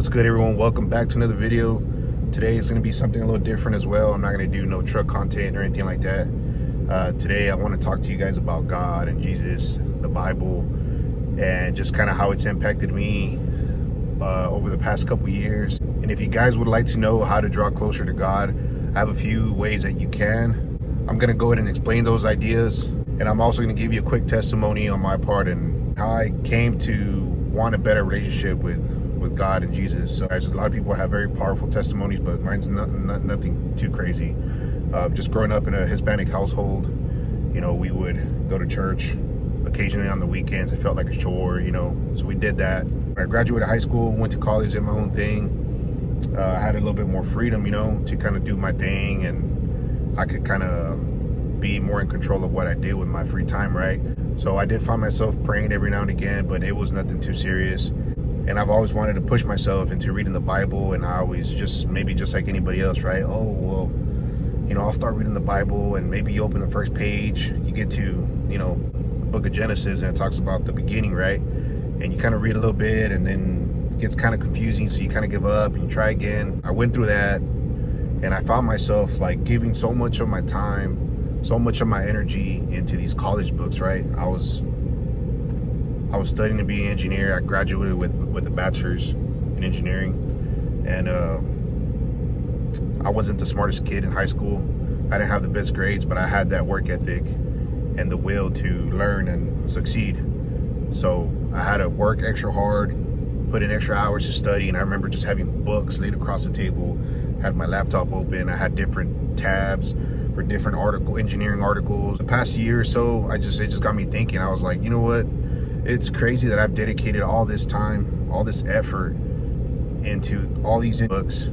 What's good, everyone? Welcome back to another video. Today is going to be something a little different as well. I'm not going to do no truck content or anything like that. Today I want to talk to you guys about God and Jesus, the Bible, and just kind of how it's impacted me over the past couple years. And if you guys would like to know how to draw closer to God, I have a few ways that you can. I'm going to go ahead and explain those ideas, and I'm also going to give you a quick testimony on my part and how I came to want a better relationship with God and Jesus. So as a lot of people have very powerful testimonies, but mine's nothing too crazy. Just growing up in a Hispanic household, you know, we would go to church occasionally on the weekends. It felt like a chore, you know, so we did that. When I graduated high school, went to college, did my own thing. I had a little bit more freedom, you know, to kind of do my thing, and I could kind of be more in control of what I did with my free time, right? So I did find myself praying every now and again, but it was nothing too serious. And I've always wanted to push myself into reading the Bible, and I always maybe just like anybody else, right? Oh, well, you know, I'll start reading the Bible, and maybe you open the first page, you get to, you know, the book of Genesis, and it talks about the beginning, right? And you kind of read a little bit, and then it gets kind of confusing, so you kind of give up and you try again. I went through that, and I found myself like giving so much of my time, so much of my energy into these college books, right? I was studying to be an engineer. I graduated with a bachelor's in engineering, and I wasn't the smartest kid in high school. I didn't have the best grades, but I had that work ethic and the will to learn and succeed. So I had to work extra hard, put in extra hours to study, and I remember just having books laid across the table, had my laptop open, I had different tabs for different engineering articles. The past year or so, it just got me thinking. I was like, you know what? It's crazy that I've dedicated all this time, all this effort into all these books,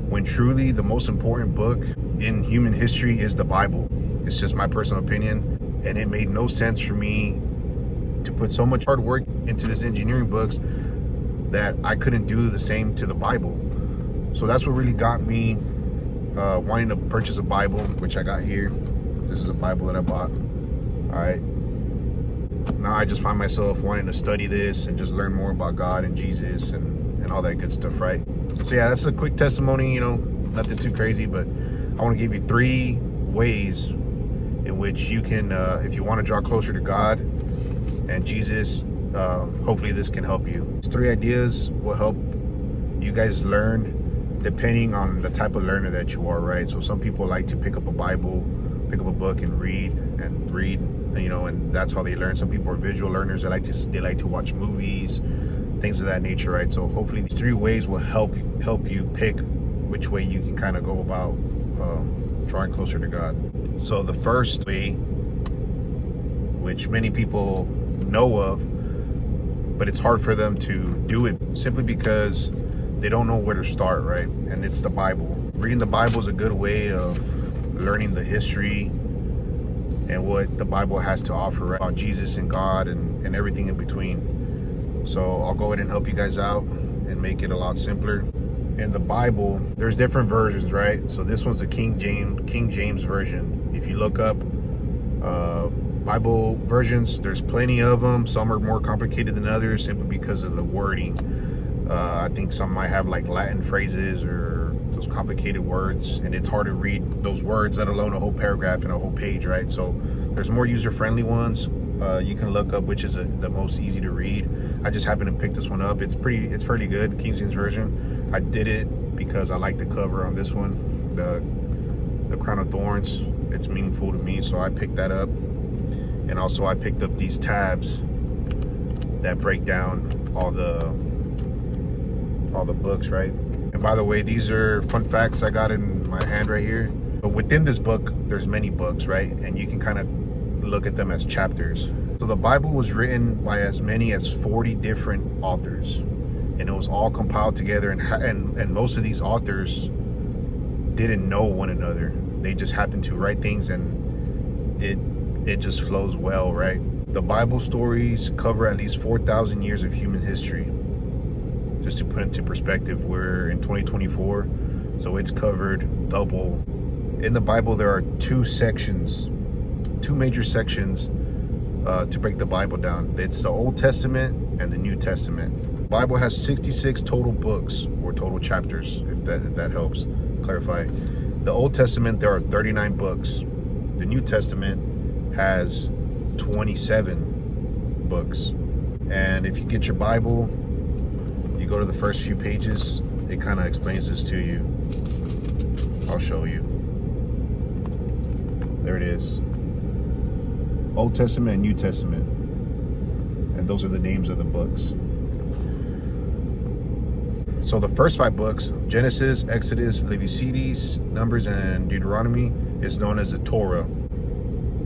when truly the most important book in human history is the Bible. It's just my personal opinion, and it made no sense for me to put so much hard work into this engineering books that I couldn't do the same to the Bible. So that's what really got me wanting to purchase a Bible, which I got here. This is a Bible that I bought. All right. Now I just find myself wanting to study this and just learn more about God and Jesus and all that good stuff, right? So yeah, that's a quick testimony, you know, nothing too crazy, but I want to give you 3 ways in which you can, if you want to draw closer to God and Jesus, hopefully this can help you. These 3 ideas will help you guys learn depending on the type of learner that you are, right? So some people like to pick up a Bible, pick up a book and read, you know, and that's how they learn. Some people are visual learners. They like to watch movies, things of that nature, right? So hopefully these 3 ways will help you pick which way you can kind of go about drawing closer to God. So the first way, which many people know of, but it's hard for them to do it simply because they don't know where to start, right? And it's the Bible. Reading the Bible is a good way of learning the history and what the Bible has to offer, right? About Jesus and God and everything in between. So I'll go ahead and help you guys out and make it a lot simpler. In the Bible, there's different versions, right? So this one's the King James version. If you look up Bible versions, there's plenty of them. Some are more complicated than others simply because of the wording. I think some might have like Latin phrases or those complicated words, and it's hard to read those words, let alone a whole paragraph and a whole page, right? So there's more user-friendly ones. You can look up which is the most easy to read. I just happened to pick this one up. It's fairly good, King James version. I did it because I like the cover on this one, the Crown of Thorns. It's meaningful to me, so I picked that up. And also I picked up these tabs that break down all the books, right? And by the way, these are fun facts I got in my hand right here. But within this book, there's many books, right? And you can kind of look at them as chapters. So the Bible was written by as many as 40 different authors, and it was all compiled together. And most of these authors didn't know one another. They just happened to write things, and it just flows well, right? The Bible stories cover at least 4,000 years of human history. Just to put into perspective, we're in 2024, so it's covered double. In the Bible, there are 2 major sections to break the Bible down. It's the Old Testament and the New Testament. Bible has 66 total books or total chapters, if that helps clarify. The Old Testament, there are 39 books. The New Testament has 27 books. And if you get your Bible, you go to the first few pages, it kind of explains this to you. I'll show you. There it is. Old Testament and New Testament. And those are the names of the books. So the first 5 books, Genesis, Exodus, Leviticus, Numbers, and Deuteronomy, is known as the Torah.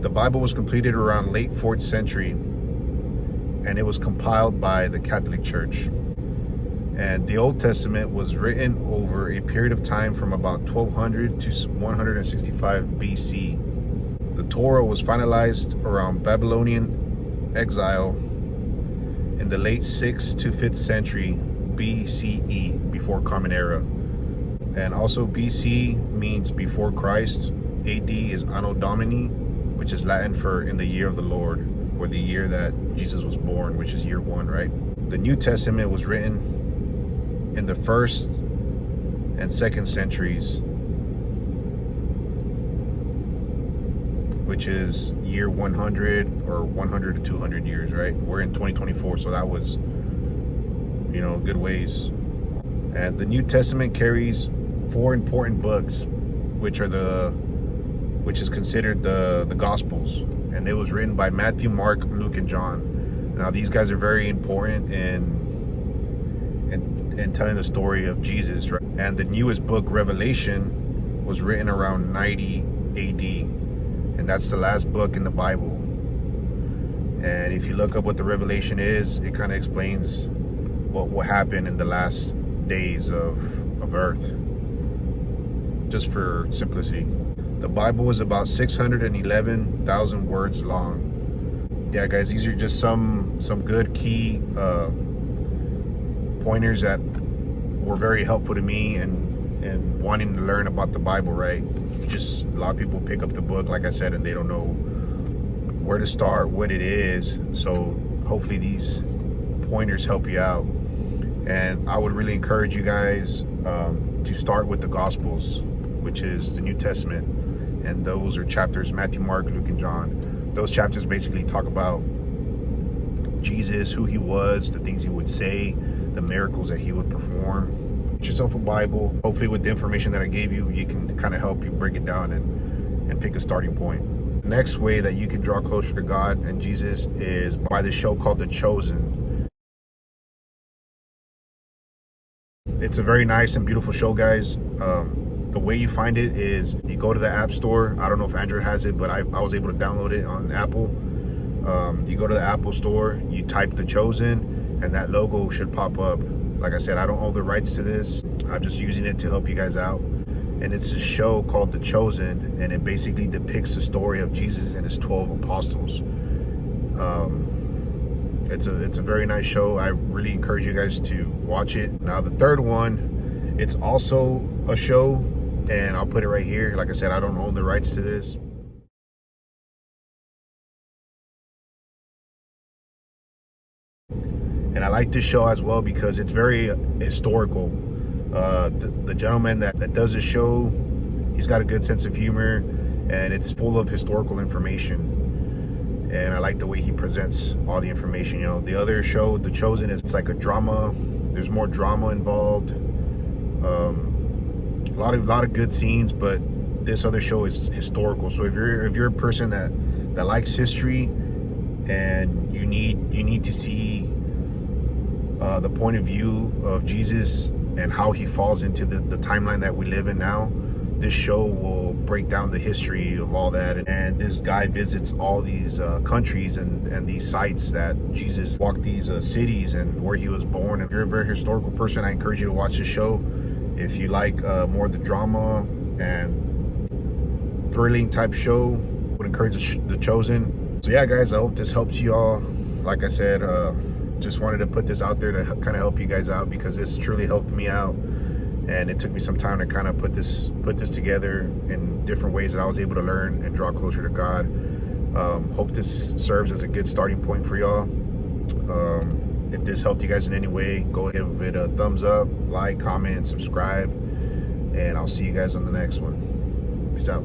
The Bible was completed around late 4th century, and it was compiled by the Catholic Church. And the Old Testament was written over a period of time from about 1200 to 165 BC. The Torah was finalized around Babylonian exile in the late 6th to 5th century BCE, before Common Era. And also BC means before Christ. AD is Anno Domini, which is Latin for in the year of the Lord, or the year that Jesus was born, which is year 1, right? The New Testament was written in the 1st and 2nd centuries, which is year 100 or 100 to 200 years, right? We're in 2024, so that was, good ways. And the New Testament carries 4 important books, which is considered the Gospels, and it was written by Matthew, Mark, Luke, and John. Now these guys are very important in telling the story of Jesus, right? And the newest book, Revelation, was written around 90 AD, and that's the last book in the Bible. And if you look up what the Revelation is, it kind of explains what will happen in the last days of Earth, just for simplicity. The Bible is about 611,000 words long. Yeah, guys, these are just some good key pointers that were very helpful to me and wanting to learn about the Bible, right? Just a lot of people pick up the book, like I said, and they don't know where to start, what it is. So hopefully these pointers help you out. And I would really encourage you guys to start with the Gospels, which is the New Testament. And those are chapters, Matthew, Mark, Luke, and John. Those chapters basically talk about Jesus, who he was, the things he would say, the miracles that he would perform. Get yourself a Bible. Hopefully with the information that I gave you, you can kind of help you break it down and pick a starting point. The next way that you can draw closer to God and Jesus is by the show called The Chosen. It's a very nice and beautiful show, guys. The way you find it is you go to the App Store. I don't know if Android has it, but I was able to download it on Apple. You go to the Apple Store, you type The Chosen, and that logo should pop up. Like I said, I don't own the rights to this. I'm just using it to help you guys out. And it's a show called The Chosen, and it basically depicts the story of Jesus and his 12 apostles. It's a very nice show. I really encourage you guys to watch it. Now the third one, it's also a show, and I'll put it right here. Like I said, I don't own the rights to this. And I like this show as well because it's very historical. The gentleman that does this show, he's got a good sense of humor, and it's full of historical information. And I like the way he presents all the information. The other show, The Chosen, it's like a drama. There's more drama involved. A lot of good scenes, but this other show is historical. So if you're a person that likes history and you need to see the point of view of Jesus and how he falls into the timeline that we live in now, this show will break down the history of all that. And this guy visits all these countries and these sites that Jesus walked, these cities and where he was born. And if you're a very historical person, I encourage you to watch this show. If you like more of the drama and thrilling type show, I would encourage The Chosen. So yeah, guys, I hope this helps you all. Like I said, just wanted to put this out there to kind of help you guys out, because this truly helped me out, and it took me some time to kind of put this together in different ways that I was able to learn and draw closer to God. Hope this serves as a good starting point for y'all. If this helped you guys in any way, go give it a thumbs up, like, comment, subscribe, and I'll see you guys on the next one. Peace out.